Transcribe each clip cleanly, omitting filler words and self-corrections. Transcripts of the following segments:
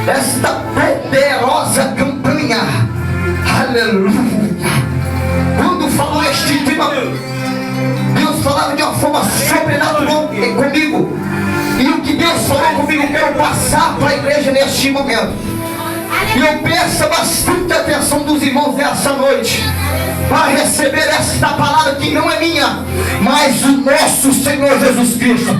esta poderosa campanha. Aleluia. Quando falou este tema, Deus falava de uma forma sobrenatural comigo. E o que Deus falou comigo, eu quero passar para a igreja neste momento. E eu peço bastante atenção dos irmãos nessa noite, para receber esta palavra que não é minha, mas o nosso Senhor Jesus Cristo.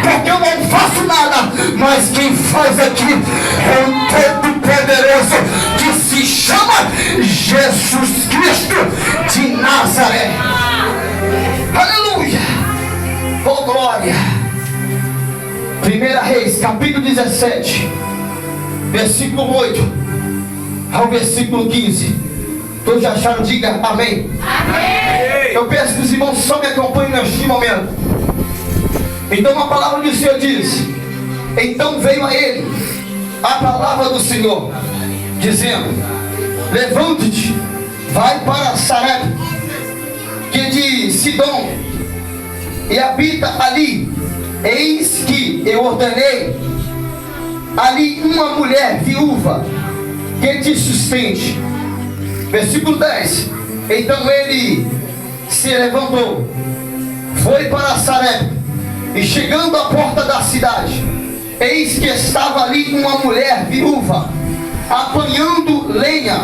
Porque eu não faço nada, mas quem faz aqui é um Todo-Poderoso, que se chama Jesus Cristo de Nazaré. Aleluia! Oh glória! 1 Reis, capítulo 17, versículo 8 ao versículo 15. Todos já acharam? Diga amém. Amém. Eu peço que os irmãos só me acompanhem neste momento. Então a palavra do Senhor diz: então veio a ele a palavra do Senhor, dizendo: levante-te, vai para Sarepta, que é de Sidom, e habita ali. Eis que eu ordenei ali uma mulher viúva que te sustente. Versículo 10. Então ele se levantou, foi para Sarepta, e chegando à porta da cidade, eis que estava ali uma mulher viúva apanhando lenha.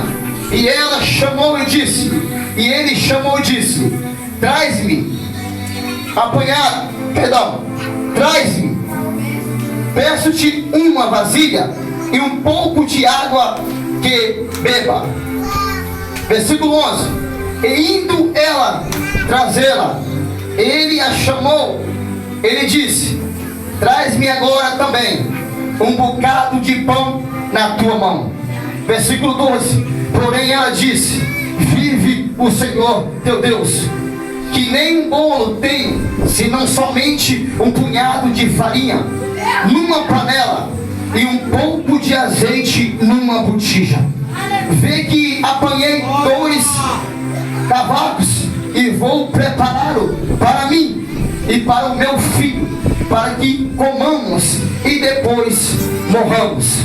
E ela chamou e disse, e ele chamou e disse: traz-me traz-me, peço-te uma vasilha e um pouco de água que beba. Versículo 11. E indo ela trazê-la, ele a chamou, ele disse: traz-me agora também um bocado de pão na tua mão. Versículo 12. Porém ela disse: vive o Senhor teu Deus, que nem um bolo tenho, senão somente um punhado de farinha numa panela e um pouco de azeite numa botija. Vê que apanhei 2 cavacos e vou prepará-lo para mim e para o meu filho, para que comamos e depois morramos.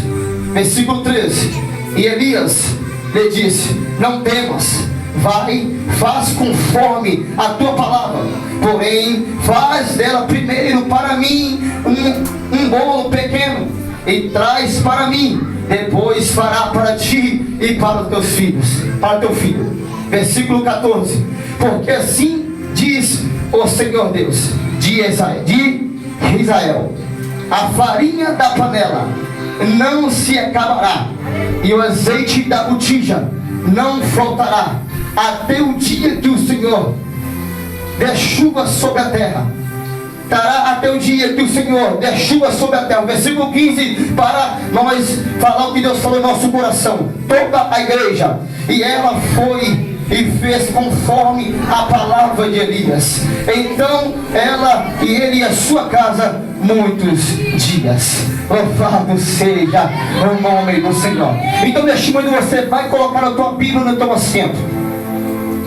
Versículo 13. E Elias lhe disse: não temas, vai, faz conforme a tua palavra, porém faz dela primeiro para mim um bolo pequeno e traz para mim, depois fará para ti e para os teus filhos, para o teu filho. Versículo 14. Porque assim diz o Senhor Deus de Israel: a farinha da panela não se acabará, e o azeite da botija não faltará, até o dia que o Senhor der chuva sobre a terra. Estará até o dia que o Senhor der chuva sobre a terra. Versículo 15, para nós falar o que Deus falou em nosso coração. Toda a igreja, e ela foi e fez conforme a palavra de Elias. Então ela e ele e a sua casa muitos dias. Louvado seja o nome do Senhor. Então neste momento você vai colocar a tua Bíblia no teu assento,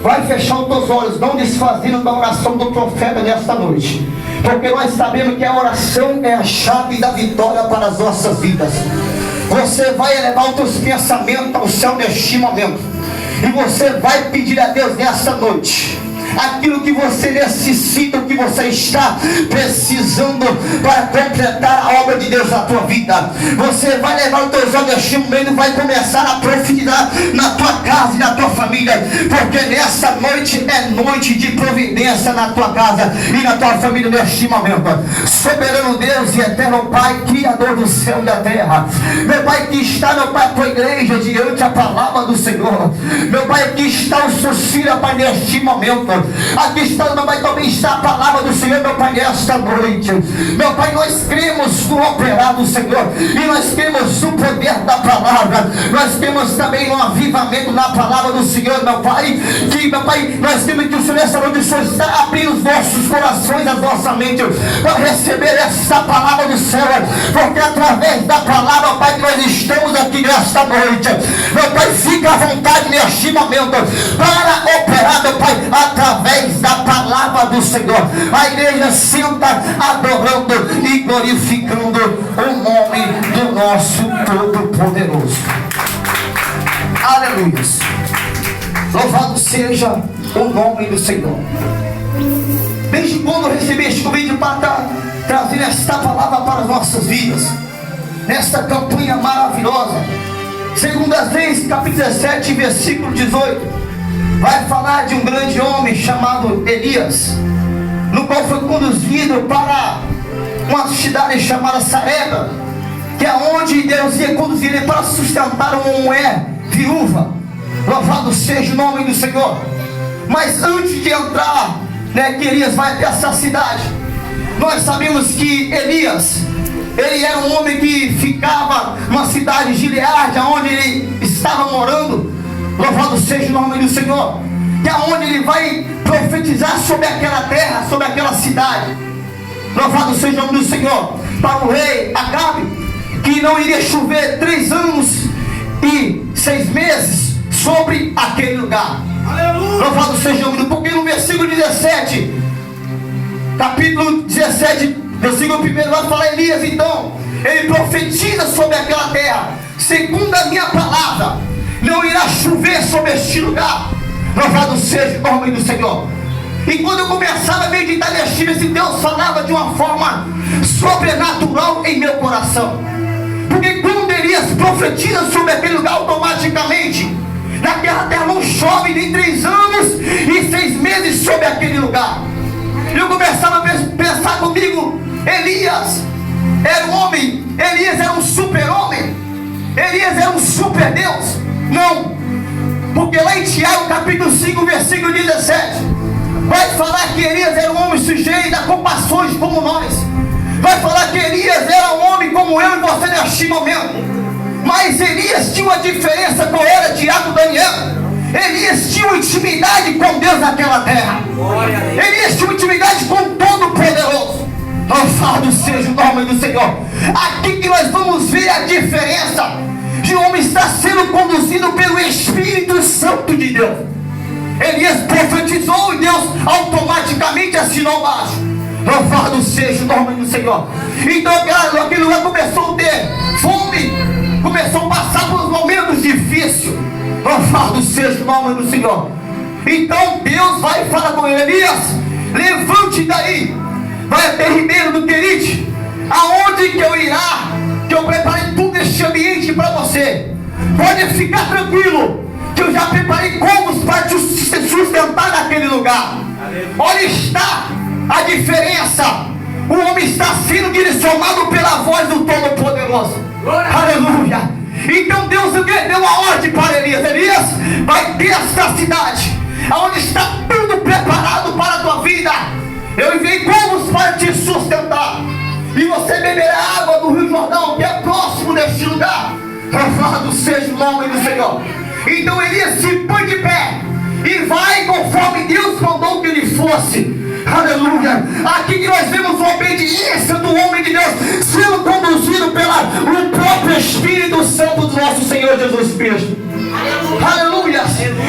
vai fechar os teus olhos, não desfazendo da oração do profeta nesta noite, porque nós sabemos que a oração é a chave da vitória para as nossas vidas. Você vai elevar os teus pensamentos ao céu neste momento, e você vai pedir a Deus nesta noite aquilo que você necessita, o que você está precisando para completar a obra de Deus na tua vida. Você vai levar os teus olhos neste momento e vai começar a profetizar na tua casa e na tua família, porque nessa noite é noite de providência na tua casa e na tua família neste momento. Soberano Deus e eterno Pai, Criador do céu e da terra, meu Pai, que está, meu Pai, a tua igreja diante a palavra do Senhor, meu Pai, aqui está os seus filhos, Pai, neste momento. Aqui está, meu Pai, também está a palavra do Senhor, meu Pai, nesta noite. Meu Pai, nós cremos no operar do Senhor, e nós cremos no poder da palavra. Nós temos também um avivamento na palavra do Senhor, meu Pai, que, meu Pai, nós temos que o Senhor nessa noite, o Senhor está abrindo os nossos corações, a nossa mente, para receber essa palavra do céu, porque através da palavra, Pai, nós estamos aqui nesta noite. Meu Pai, fica à vontade neste momento para operar, meu Pai, através da palavra do Senhor. A igreja senta adorando e glorificando o nome do nosso Todo-Poderoso. Aleluia. Louvado seja o nome do Senhor. Desde quando eu recebi este convite para estar trazendo esta palavra para as nossas vidas, nesta campanha maravilhosa, Segundas Reis, capítulo 17, versículo 18, vai falar de um grande homem chamado Elias, no qual foi conduzido para uma cidade chamada Sarepta, que é onde Deus ia conduzir ele para sustentar uma mulher viúva. Louvado seja o nome do Senhor. Mas antes de entrar, que Elias vai até essa cidade, nós sabemos que Elias, ele era um homem que ficava numa cidade de Gileade, onde ele estava morando. Louvado seja o nome do Senhor. Que é onde ele vai profetizar sobre aquela terra, sobre aquela cidade. Louvado seja o nome do Senhor. Para o rei Acabe, que não iria chover 3 anos e 6 meses sobre aquele lugar. Aleluia. Louvado seja o nome do Senhor. Porque no versículo 17, capítulo 17, versículo 1, vai falar: Elias, então, ele profetiza sobre aquela terra, segundo a minha palavra, não irá chover sobre este lugar. Louvado seja o nome do Senhor. E quando eu começava a meditar neste texto, Deus falava de uma forma sobrenatural em meu coração. Porque quando Elias profetiza sobre aquele lugar, automaticamente naquela terra não chove nem 3 anos e 6 meses sobre aquele lugar. Eu começava a pensar comigo: Elias era um homem, Elias era um super-homem, Elias era um super-Deus. Não, porque lá em Tiago capítulo 5, versículo 17, vai falar que Elias era um homem sujeito a compaixões como nós. Vai falar que Elias era um homem como eu e você neste momento. Mas Elias tinha uma diferença com ele, Tiago e Daniel. Elias tinha uma intimidade com Deus naquela terra. Elias tinha uma intimidade com o Todo-Poderoso. Louvado seja o nome do Senhor. Aqui que nós vamos ver a diferença de um homem estar sendo conduzido pelo Espírito Santo de Deus. Elias profetizou e Deus automaticamente assinou embaixo. Louvado seja o nome do Senhor. Então aquele lugar começou a ter fome, começou a passar por momentos difíceis. Louvado seja o nome do Senhor. Então Deus vai falar com ele: Elias, levante daí, vai até Ribeiro do Querite, aonde que eu irá, que eu preparei todo este ambiente para você. Pode ficar tranquilo, que eu já preparei combos para te sustentar naquele lugar. Olha está a diferença. O homem está sendo direcionado pela voz do Todo-Poderoso. Aleluia. Então Deus deu uma ordem para Elias: Elias, vai ter esta cidade, onde está tudo preparado para a tua vida. Eu enviei combos para te sustentar, e você beberá água do Rio Jordão, que é próximo deste lugar. Louvado seja o nome do Senhor. Então Elias se põe de pé e vai conforme Deus mandou que ele fosse. Aleluia. Aqui que nós vemos a obediência do homem de Deus sendo conduzido pelo próprio Espírito Santo do nosso Senhor Jesus Cristo. Aleluia.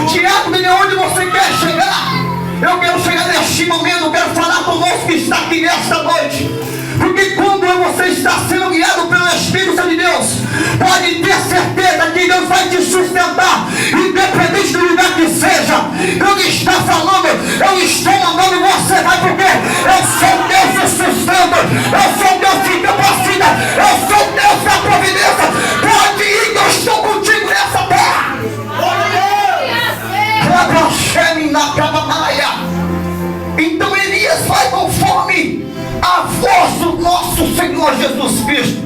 Tiago, de onde você quer chegar? Eu quero chegar neste momento, eu quero falar conosco que está aqui nesta noite. Porque quando você está sendo guiado pelo Espírito Santo de Deus, pode ter certeza que Deus vai te sustentar, independente do lugar que seja. Eu está falando, eu estou mandando você, vai, porque eu sou Deus que sustenta, eu sou Deus que capacita, eu sou Deus da providência. Pode ir, que eu estou contigo nessa terra. Então Elias vai conforme a voz do nosso Senhor Jesus Cristo.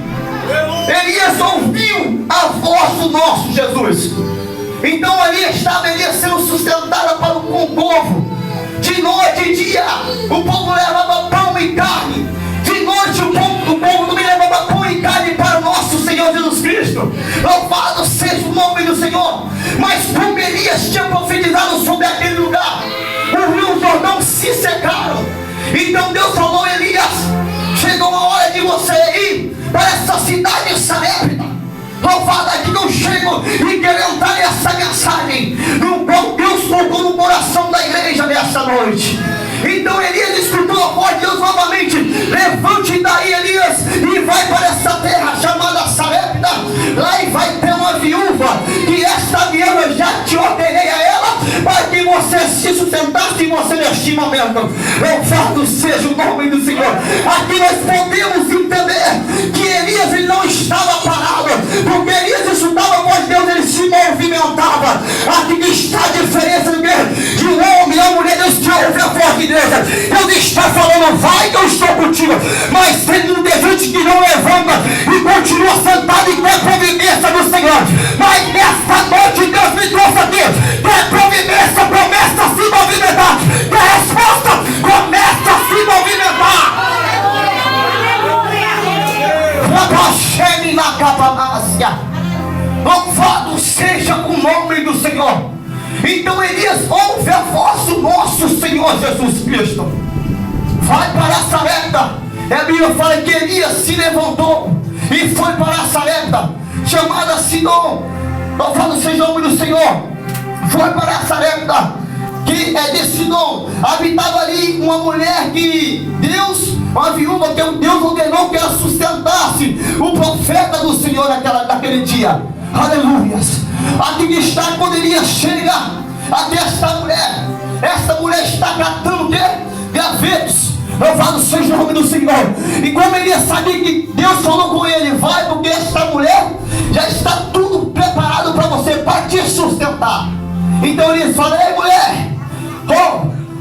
Elias ouviu a voz do nosso Jesus. Então ali estava Elias sendo sustentado para o povo. De noite e dia o povo levava pão e carne. De noite o povo também levava pão e carne para o nosso Senhor Jesus Cristo. Louvado seja o nome do Senhor. Mas como Elias tinha profetizado sobre aquele lugar, o Rio Jordão se secaram. Então Deus falou: Elias, chegou a hora de você ir para essa cidade de Sarepta. ouvindo e querendo dar essa mensagem no qual Deus colocou no coração da igreja nessa noite. Então Elias escutou a voz de Deus novamente: levante daí, Elias, e vai para essa terra chamada Sarepta. Lá e vai ter uma viúva, e esta viúva já te ordenei a ela, para que você se sustentasse e você neste momento. Louvado seja o nome do Senhor. Aqui nós podemos entender que Elias ele não estava parado, porque Elias escutava a voz de Deus, ele se movimentava. Aqui que está a diferença de um homem e uma mulher. Deus te ouve a voz de Deus. Deus está falando: vai que eu estou contigo. Mas tem um gente que não levanta e continua sentado e quer providência do Senhor. Mas nessa noite Deus me trouxe aqui: quer providência, começa a se movimentar. Quer resposta, começa a se movimentar. Louvado seja o nome do Senhor. Então Elias ouve a voz do nosso Senhor Jesus Cristo: vai para Sarepta. A Bíblia fala que Elias se levantou e foi para Sarepta, chamada Sidom. Louvado seja o nome do Senhor. Foi para Sarepta, que é de Sidom. Habitava ali uma mulher que Deus, uma viúva que Deus ordenou que ela sustentasse o profeta do Senhor naquele dia. Aleluias. Aqui que está, quando Elias chega até esta mulher está catando o quê? Gravetos. Louvado seja o nome do Senhor. E como Elias sabia que Deus falou com ele: vai, porque esta mulher já está tudo preparado para você, para te sustentar. Então Elias fala: ei mulher,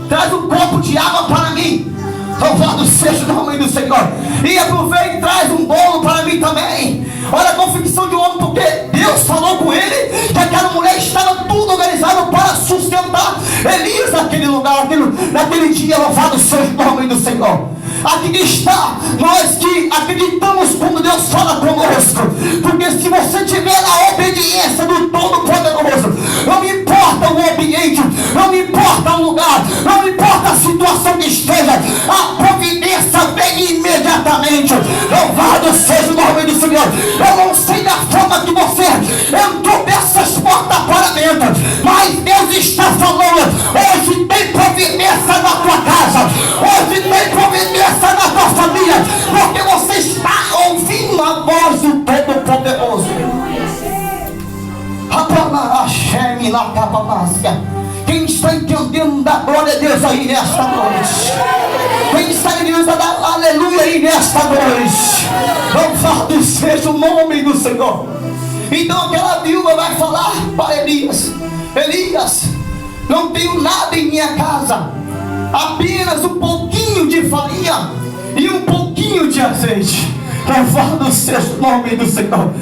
traz um copo de água para mim. Louvado seja o nome do Senhor. E aproveita e traz um bolo para mim também. Olha a convicção de um homem, porque Deus falou com ele que aquela mulher estava tudo organizado para sustentar Elias naquele lugar, naquele dia. Louvado seja o nome do Senhor. Aqui que está, nós que acreditamos quando Deus fala conosco, porque se você tiver a obediência do Todo-Poderoso, não importa o ambiente, não importa o lugar, não importa a situação que esteja, a providência vem imediatamente. Louvado seja o nome do Senhor. Eu não sei da forma que você entrou dessas portas para dentro, mas Deus está falando: hoje tem providência na tua casa, hoje tem providência na tua família, porque você está ouvindo a voz do Todo-Poderoso. Quem está entendendo da glória a Deus aí nesta noite? Quem está entendendo da aleluia aí nesta noite? Louvado seja o nome do Senhor. Então aquela viúva vai falar para Elias: Elias, não tenho nada em minha casa, apenas um pouquinho de farinha e um pouquinho de azeite. Louvado seja o nome do Senhor.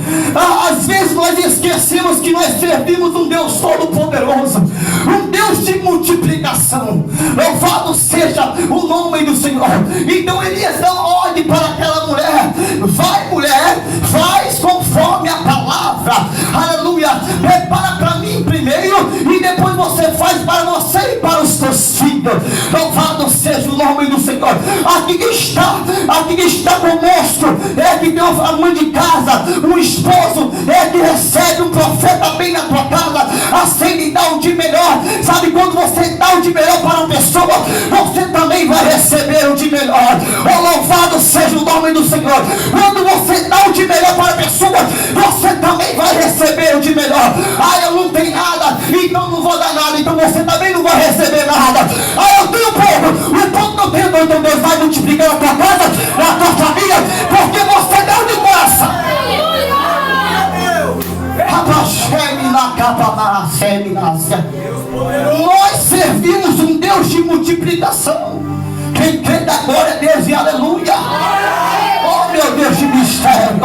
Às vezes nós esquecemos que nós servimos um Deus Todo-Poderoso, um Deus de multiplicação. Louvado seja o nome do Senhor. Então Elias dá ordem para aquela mulher: vai mulher, faz conforme a palavra. Aleluia. Prepara para mim primeiro, e depois você faz para você e para os teus filhos. Louvado seja o nome do Senhor. Aqui que está conosco é que tem uma mãe de casa, um esposo é que recebe um profeta bem na tua casa, assim lhe dá o de melhor. Sabe, quando você dá o de melhor para uma pessoa, você também vai receber o de melhor. Oh, louvado seja o nome do Senhor. Quando você dá o de melhor para a pessoa, você também vai receber o de melhor. Eu não tenho nada, então não vou dar nada, então você também não vai receber nada. Eu tenho pouco, o pouco que eu tenho, então Deus vai multiplicar na tua casa, na tua família, porque você deu de coração. Nós servimos um Deus de multiplicação. Quem crê da glória a Deus e aleluia. Oh meu Deus de mistério,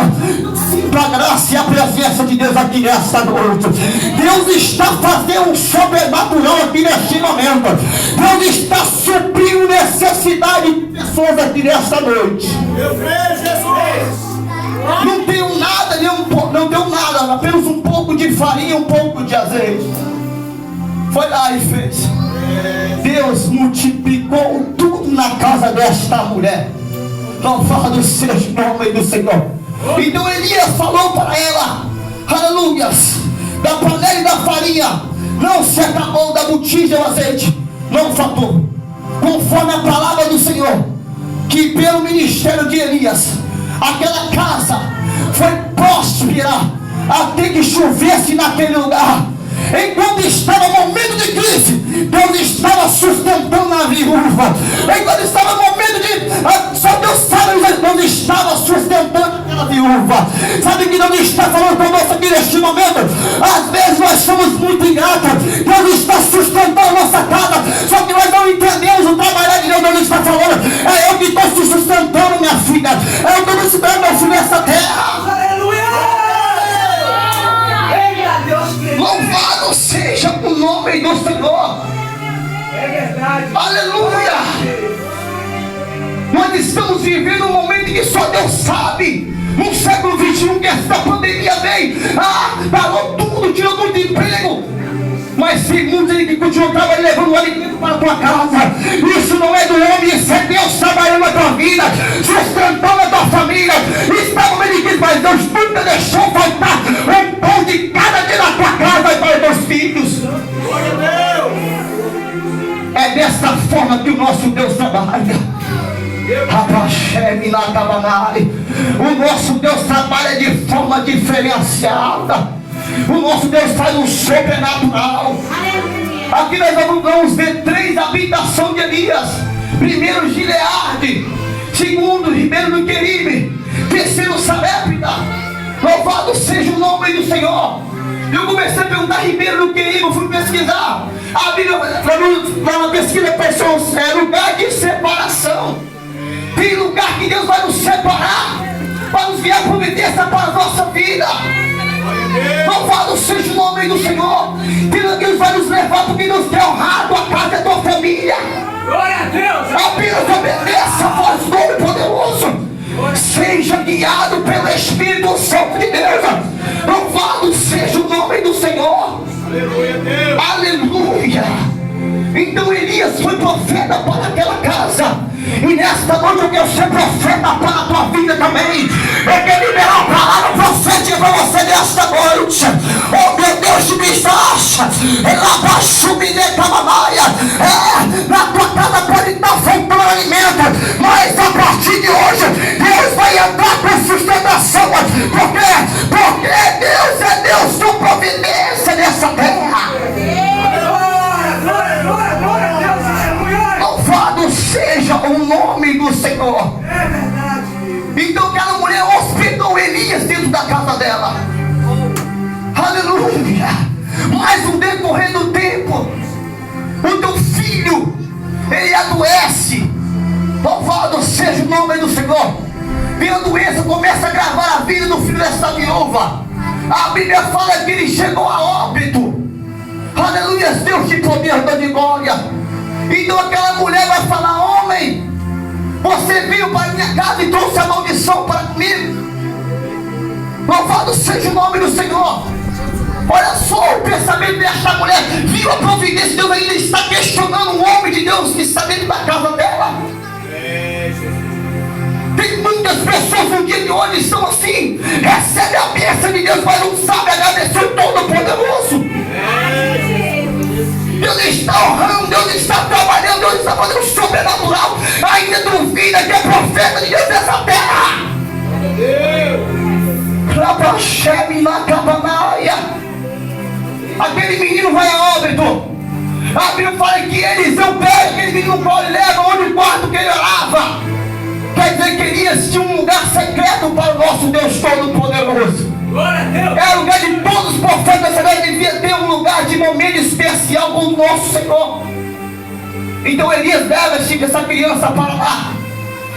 sinta a graça e a presença de Deus aqui nesta noite. Deus está fazendo um sobrenatural aqui neste momento. Deus está suprindo necessidade de pessoas aqui nesta noite. Eu creio, Jesus. Não tenho nada, não tenho nada, apenas um pouco de farinha, um pouco de azeite. Foi lá e fez. Deus multiplicou tudo na casa desta mulher. Louvado seja o nome do Senhor. Então Elias falou para ela: aleluias, tinha, não se acabou da botija o azeite, não faltou. Conforme a palavra do Senhor, que pelo ministério de Elias, aquela casa foi próspera até que chovesse naquele lugar. Enquanto estava no momento de crise, Deus estava sustentando a viúva. Enquanto estava no momento de, só Deus sabe, Deus estava sustentando aquela viúva. Sabe que Deus está falando conosco aqui neste momento? Às vezes nós somos muito ingratos. Deus está sustentando a nossa casa, só que nós não entendemos o trabalhar de Deus. Deus está falando: é eu que estou te sustentando, minha filha. É eu que estou sustentando meu filho nessa terra. Louvado seja o nome do Senhor. É verdade. Aleluia. Nós estamos vivendo um momento que só Deus sabe. No século 21 que esta pandemia veio, parou tudo, tirou todo o emprego. Mas segundo ele que continuou trabalhando, levando o alimento para a tua casa. Isso não é do homem, isso é Deus trabalhando na tua vida, sustentando a tua família. Está no meio de Cristo, mas Deus nunca deixou faltar um pão de cada dia na tua casa e para os teus filhos. É desta forma que o nosso Deus trabalha. O nosso Deus trabalha de forma diferenciada. O nosso Deus faz um sobrenatural. Aqui nós vamos ver 3 habitações de Elias. Primeiro, Gileade. Segundo, Ribeiro do Queribe. Terceiro, Sarepta. Louvado seja o nome do Senhor. Eu comecei a perguntar Ribeiro do Queribe, eu fui pesquisar. A Bíblia, para uma pesquisa, é lugar de separação. Tem lugar que Deus vai nos separar para nos guiar providência para a nossa vida. Louvado seja o nome do Senhor. Deus vai nos levar porque Deus quer honrar a tua casa e a tua família. Glória a Deus. Apenas obedeça a voz do Todo-Poderoso. Seja guiado pelo Espírito Santo de Deus. Louvado seja o nome do Senhor. Aleluia, Deus. Aleluia. Então Elias foi profeta para aquela casa. E nesta noite eu quero ser profeta para a tua vida também. Eu quero liberar a palavra profética para você nesta noite. Oh meu Deus, de mistacha. Na tua casa pode estar faltando alimento, mas a partir de hoje Deus vai entrar com sustentação. Por quê? Porque Deus é Deus com providência nessa terra. Louvado seja o nome do Senhor. É verdade. Então aquela mulher hospedou Elias dentro da casa dela. Aleluia. Mas no decorrer do tempo, o teu filho, ele adoece. Louvado seja o nome do Senhor. Vem a doença, começa a gravar a vida do filho dessa viúva. A Bíblia fala que ele chegou a óbito. Aleluia, Deus de poder, Deus de glória. Então aquela mulher vai falar: homem, você veio para minha casa e trouxe a maldição para comigo. Louvado seja o nome do Senhor. Olha só o pensamento desta mulher. Viu a providência de Deus, ainda está questionando o homem de Deus que está dentro da casa dela. Tem muitas pessoas no dia de hoje estão assim, recebe a bênção de Deus, mas não sabe agradecer o Todo-Poderoso. Deus está honrando, Deus está trabalhando, Deus está fazendo sobrenatural. Ainda duvida que é profeta de Deus nessa terra. Aquele menino vai a óbito. A Bíblia fala que Eliseu pega aquele menino para e leva onde o quarto que ele orava. Quer dizer que Elias tinha um lugar secreto para o nosso Deus Todo-Poderoso. É o lugar de todos os profetas. Você devia ter um lugar de momento especial com o nosso Senhor. Então Elias leva essa criança para lá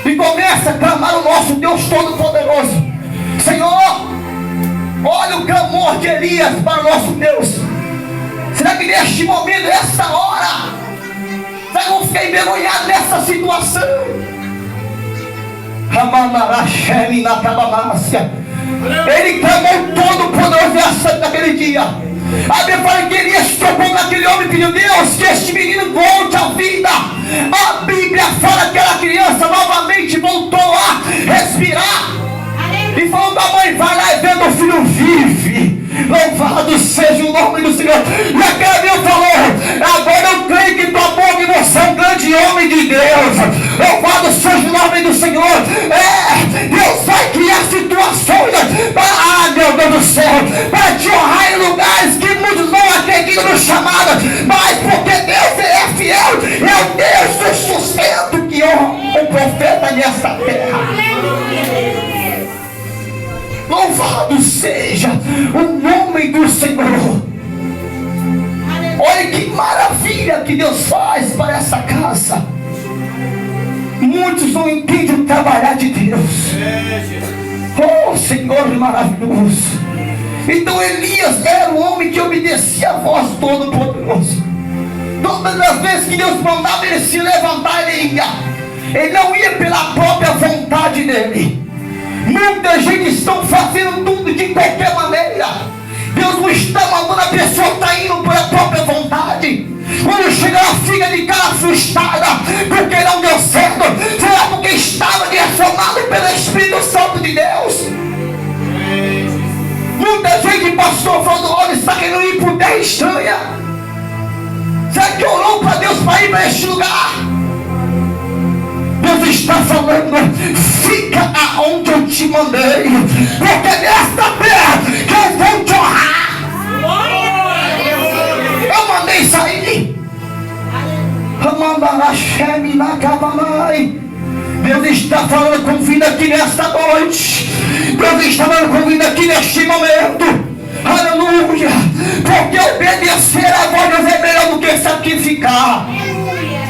e começa a clamar o nosso Deus Todo-Poderoso. Senhor, olha o clamor de Elias para o nosso Deus. Será que neste momento, nessa hora, nós vamos ficar envergonhados nessa situação? Ele clamou Todo-Poderoso naquele dia. A Bíblia fala que Elias tocou naquele homem e pediu: Deus, que este menino volte à vida. A Bíblia fala que aquela criança novamente voltou a respirar. E falou da mãe: vai lá e vê, meu filho vive. Louvado seja o nome do Senhor. E aquele meu falou: agora eu creio que tua boca você é um grande homem de Deus. Louvado seja o nome do Senhor. Deus vai criar situações, meu Deus do céu, para te honrar em lugares que muitos não acreditam no chamado, mas porque Deus é fiel, é o Deus do sustento que honra o profeta nessa terra. Louvado seja o nome do Senhor. Olha que maravilha que Deus faz para essa casa. Muitos não entendem o trabalhar de Deus. Oh, Senhor maravilhoso. Então Elias era o homem que obedecia a voz do Todo-Poderoso. Todas as vezes que Deus mandava ele se levantar, ele ia. Ele não ia pela própria vontade dele. Muita gente está fazendo tudo de qualquer maneira. Deus não está mandando a pessoa estar indo pela própria vontade. Quando chega, ela fica de cara frustrada porque não deu certo. Será porque estava direcionado pelo Espírito Santo de Deus? Muita gente passou falando: olha, está querendo ir por terra estranha. Será que orou para Deus para ir para este lugar? Deus está falando: fica aonde eu te mandei, porque nesta terra que eu vou te honrar. Eu mandei sair. Deus está falando com vida aqui nesta noite. Deus está falando com vida aqui neste momento. Aleluia. Porque obedecer a voz de Deus é melhor do que sacrificar.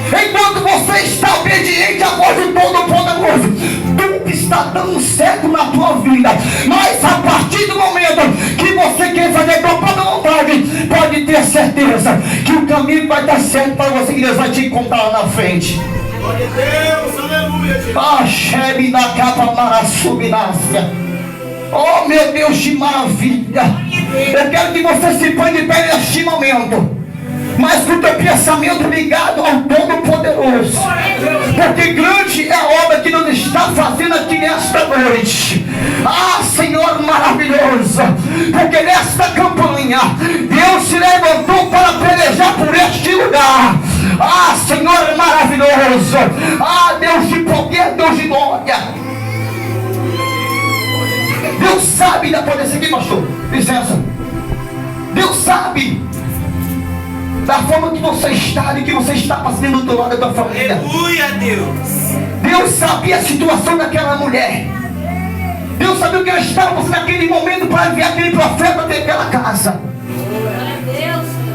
Enquanto você está obediente à voz do Todo-Poderoso, tudo está dando certo na tua vida. Mas a partir do momento que você quer fazer a tua própria vontade, pode ter certeza que o caminho vai dar certo para você, que Deus vai te encontrar lá na frente. Glória a Deus, aleluia. Oh, meu Deus, de maravilha. Eu quero que você se ponha de pé neste momento, mas com o teu pensamento ligado ao Todo-Poderoso, porque grande é a obra que Deus está fazendo aqui nesta noite. Ah, Senhor maravilhoso, porque nesta campanha Deus se levantou para pelejar por este lugar. Ah, Senhor maravilhoso. Ah, Deus de poder, Deus de glória. Deus sabe da potência aqui, pastor. Licença. Deus sabe da forma que você está e que você está passando do lado da tua família. Aleluia, Deus. Deus sabia a situação daquela mulher. Deus sabia o que ela estava passando naquele momento para enviar aquele profeta até aquela casa.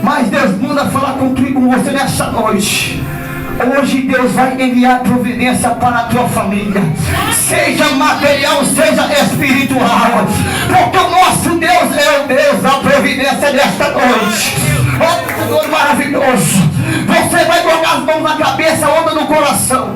Mas Deus manda falar contigo, com você nessa noite. Hoje Deus vai enviar providência para a tua família, seja material, seja espiritual, porque o nosso Deus é o Deus da providência desta noite. Oh, Senhor maravilhoso, você vai colocar as mãos na cabeça, onda no coração.